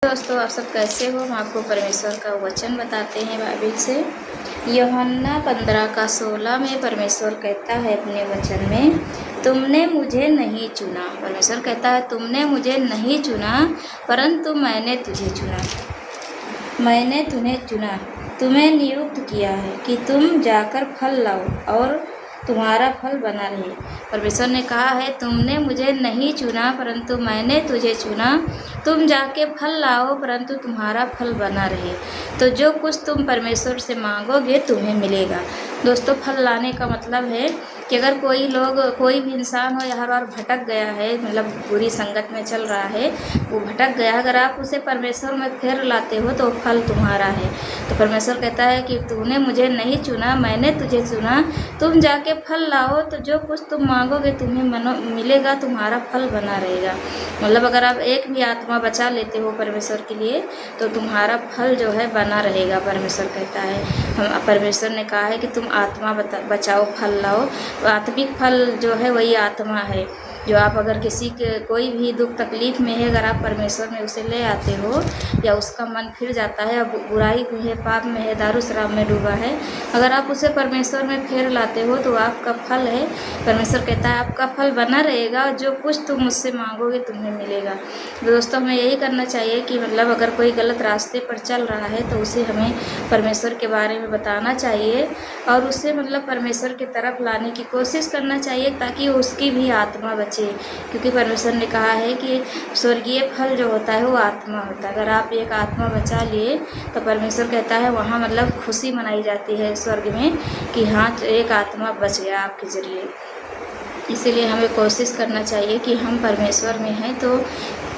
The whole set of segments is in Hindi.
दोस्तों, आप सब कैसे हो। हम आपको परमेश्वर का वचन बताते हैं बाइबल से। यूहन्ना 15:16 में परमेश्वर कहता है अपने वचन में, तुमने मुझे नहीं चुना। परमेश्वर कहता है तुमने मुझे नहीं चुना, परंतु मैंने तुझे चुना। मैंने तुम्हें चुना, तुम्हें नियुक्त किया है कि तुम जाकर फल लाओ और तुम्हारा फल बना रहे। परमेश्वर ने कहा है तुमने मुझे नहीं चुना, परंतु मैंने तुझे चुना। तुम जाके फल लाओ, परंतु तुम्हारा फल बना रहे। तो जो कुछ तुम परमेश्वर से मांगोगे तुम्हें मिलेगा। दोस्तों, फल लाने का मतलब है कि अगर कोई भी इंसान हो हर बार भटक गया है, मतलब बुरी संगत में चल रहा है, वो भटक गया, अगर आप उसे परमेश्वर में फिर लाते हो तो फल तुम्हारा है। तो परमेश्वर कहता है कि तूने मुझे नहीं चुना, मैंने तुझे चुना। तुम जाके फल लाओ, तो जो कुछ तुम मांगोगे तुम्हें मिलेगा, तुम्हारा फल बना रहेगा। मतलब अगर आप एक भी आत्मा बचा लेते हो परमेश्वर के लिए तो तुम्हारा फल जो है बना रहेगा। परमेश्वर कहता है, परमेश्वर ने कहा है कि तुम आत्मा बचाओ, फल लाओ। आत्मिक फल जो है वही आत्मा है। जो आप अगर किसी के कोई भी दुख तकलीफ़ में है, अगर आप परमेश्वर में उसे ले आते हो या उसका मन फिर जाता है, अब बुराई में है, पाप में है, दारू शराब में डूबा है, अगर आप उसे परमेश्वर में फिर लाते हो तो आपका फल है। परमेश्वर कहता है आपका फल बना रहेगा, जो कुछ तुम मुझसे मांगोगे तुम्हें मिलेगा। दोस्तों, हमें यही करना चाहिए कि मतलब अगर कोई गलत रास्ते पर चल रहा है तो उसे हमें परमेश्वर के बारे में बताना चाहिए और उसे मतलब परमेश्वर की तरफ लाने की कोशिश करना चाहिए, ताकि उसकी भी आत्मा बचे। क्योंकि परमेश्वर ने कहा है कि स्वर्गीय फल जो होता है वो आत्मा होता है। अगर आप एक आत्मा बचा लिए तो परमेश्वर कहता है वहाँ मतलब खुशी मनाई जाती है स्वर्ग में कि हाँ, एक आत्मा बच गया आपके ज़रिए। इसीलिए हमें कोशिश करना चाहिए कि हम परमेश्वर में हैं तो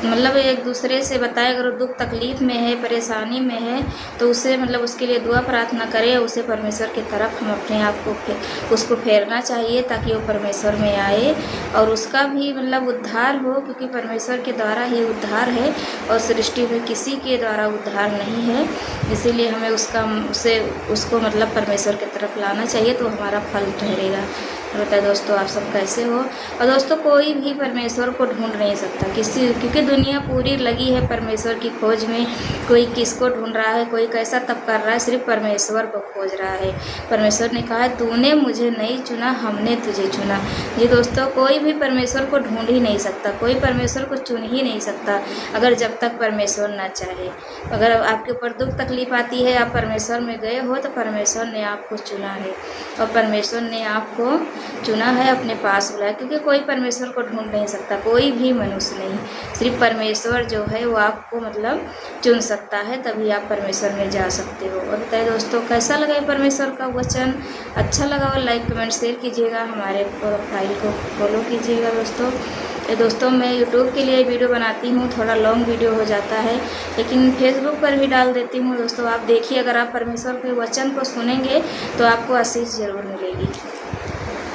मतलब एक दूसरे से बताए, अगर वो दुख तकलीफ़ में है, परेशानी में है, तो उसे मतलब उसके लिए दुआ प्रार्थना करें, उसे परमेश्वर की तरफ हम अपने आप को उसको फेरना चाहिए ताकि वो परमेश्वर में आए और उसका भी मतलब उद्धार हो। क्योंकि परमेश्वर के द्वारा ही उद्धार है और सृष्टि में किसी के द्वारा उद्धार नहीं है। इसीलिए हमें उसको मतलब परमेश्वर की तरफ लाना चाहिए, तो हमारा फल ठहरेगा। होता है। दोस्तों, आप सब कैसे हो। और दोस्तों, कोई भी परमेश्वर को ढूंढ नहीं सकता क्योंकि दुनिया पूरी लगी है परमेश्वर की खोज में। कोई किसको ढूंढ रहा है, कोई कैसा तप कर रहा है, सिर्फ परमेश्वर को खोज रहा है। परमेश्वर ने कहा है तूने मुझे नहीं चुना, हमने तुझे चुना। जी दोस्तों, कोई भी परमेश्वर को ढूंढ ही नहीं सकता, कोई परमेश्वर को चुन ही नहीं सकता अगर जब तक परमेश्वर ना चाहे। अगर आपके ऊपर दुख तकलीफ आती है, आप परमेश्वर में गए हो तो परमेश्वर ने आपको चुना है और परमेश्वर ने आपको चुना है, अपने पास बुलाया। क्योंकि कोई परमेश्वर को ढूंढ नहीं सकता, कोई भी मनुष्य नहीं, सिर्फ परमेश्वर जो है वो आपको मतलब चुन सकता है, तभी आप परमेश्वर में जा सकते हो। और बताइए दोस्तों, कैसा लगा ये परमेश्वर का वचन। अच्छा लगा और लाइक कमेंट शेयर कीजिएगा, हमारे प्रोफाइल को फॉलो कीजिएगा। दोस्तों, मैं यूट्यूब के लिए वीडियो बनाती हूँ, थोड़ा लॉन्ग वीडियो हो जाता है, लेकिन फेसबुक पर भी डाल देती हूँ। दोस्तों, आप देखिए, अगर आप परमेश्वर के वचन को सुनेंगे तो आपको आशीष ज़रूर मिलेगी।